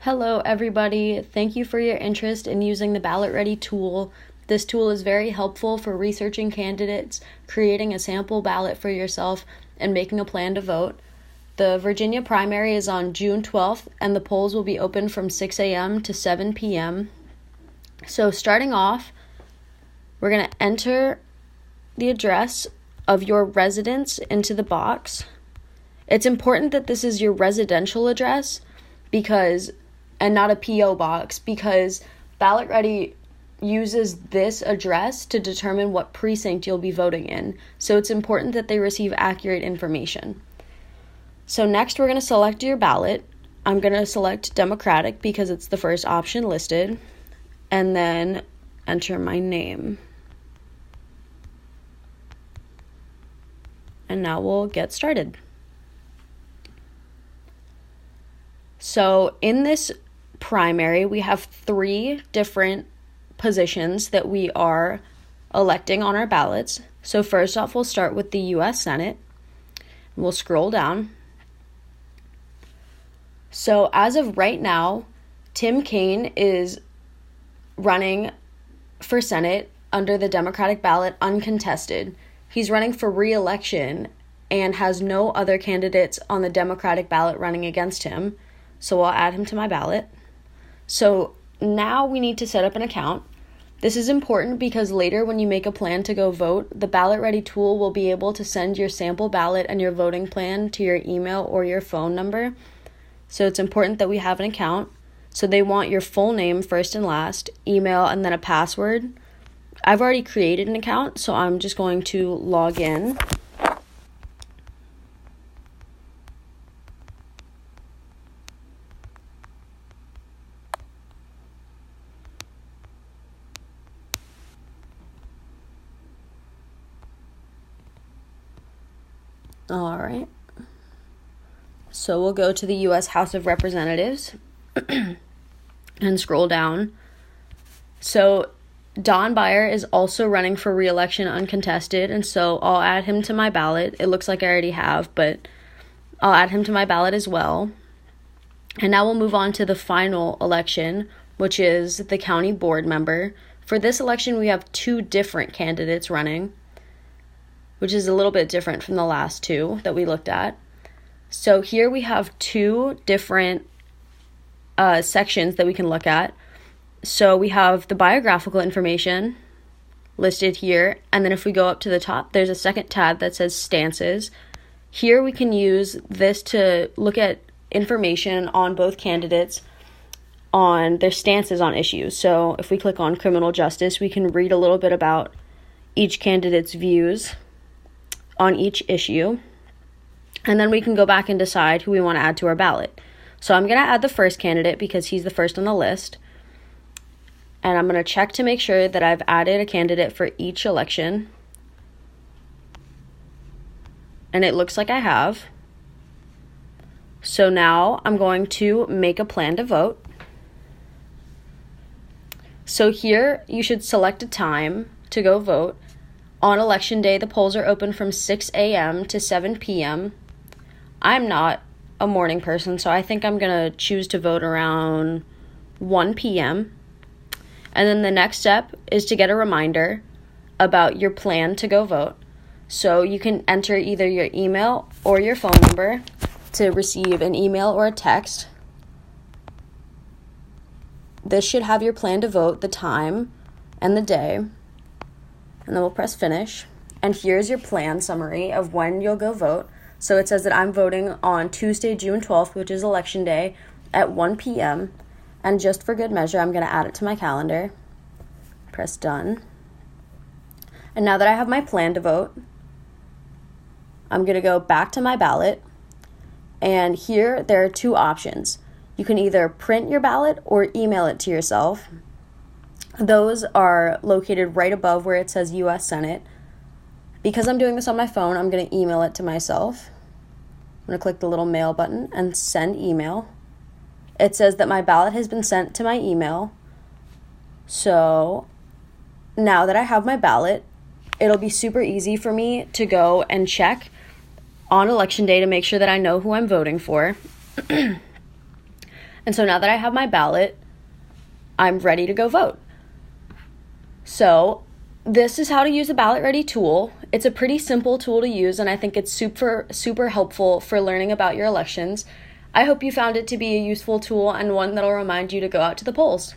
Hello everybody, thank you for your interest in using the Ballot Ready tool. This tool is very helpful for researching candidates, creating a sample ballot for yourself, and making a plan to vote. The Virginia primary is on June 12th, and the polls will be open from 6 a.m. to 7 p.m. So starting off, we're going to enter the address of your residence into the box. It's important that this is your residential address and not a P.O. box, because Ballot Ready uses this address to determine what precinct you'll be voting in. So it's important that they receive accurate information. So next we're going to select your ballot. I'm going to select Democratic because it's the first option listed, and then enter my name. And now we'll get started. So in this primary, we have 3 different positions that we are electing on our ballots. So first off, we'll start with the U.S. Senate. We'll scroll down. So as of right now, Tim Kaine is running for Senate under the Democratic ballot uncontested. He's running for re-election and has no other candidates on the Democratic ballot running against him. So I'll add him to my ballot. So now we need to set up an account. This is important because later when you make a plan to go vote, the Ballot Ready tool will be able to send your sample ballot and your voting plan to your email or your phone number. So it's important that we have an account. So they want your full name first and last, email, and then a password. I've already created an account, so I'm just going to log in. All right. So we'll go to the U.S. House of Representatives and scroll down. So Don Beyer is also running for re-election uncontested, and so I'll add him to my ballot. It looks like I already have, but I'll add him to my ballot as well. And now we'll move on to the final election, which is the county board member. For this election, we have 2 different candidates running, which is a little bit different from the last 2 that we looked at. So here we have 2 different sections that we can look at. So we have the biographical information listed here, and then if we go up to the top, there's a second tab that says stances. Here we can use this to look at information on both candidates on their stances on issues. So if we click on criminal justice, we can read a little bit about each candidate's views on each issue, and then we can go back and decide who we want to add to our ballot. So I'm going to add the first candidate because he's the first on the list, and I'm going to check to make sure that I've added a candidate for each election, and it looks like I have. So now I'm going to make a plan to vote. So here you should select a time to go vote. On election day, the polls are open from 6 a.m. to 7 p.m. I'm not a morning person, so I think I'm going to choose to vote around 1 p.m. And then the next step is to get a reminder about your plan to go vote. So you can enter either your email or your phone number to receive an email or a text. This should have your plan to vote, the time, and the day. And then we'll press finish. And here's your plan summary of when you'll go vote. So it says that I'm voting on Tuesday, June 12th, which is election day, at 1 p.m. And just for good measure, I'm going to add it to my calendar. Press done. And now that I have my plan to vote, I'm going to go back to my ballot. And here there are 2 options. You can either print your ballot or email it to yourself. Those are located right above where it says U.S. Senate. Because I'm doing this on my phone, I'm going to email it to myself. I'm going to click the little mail button and send email. It says that my ballot has been sent to my email. So now that I have my ballot, it'll be super easy for me to go and check on election day to make sure that I know who I'm voting for. And so now that I have my ballot, I'm ready to go vote. So this is how to use the Ballot Ready tool. It's a pretty simple tool to use, and I think it's super, super helpful for learning about your elections. I hope you found it to be a useful tool and one that'll remind you to go out to the polls.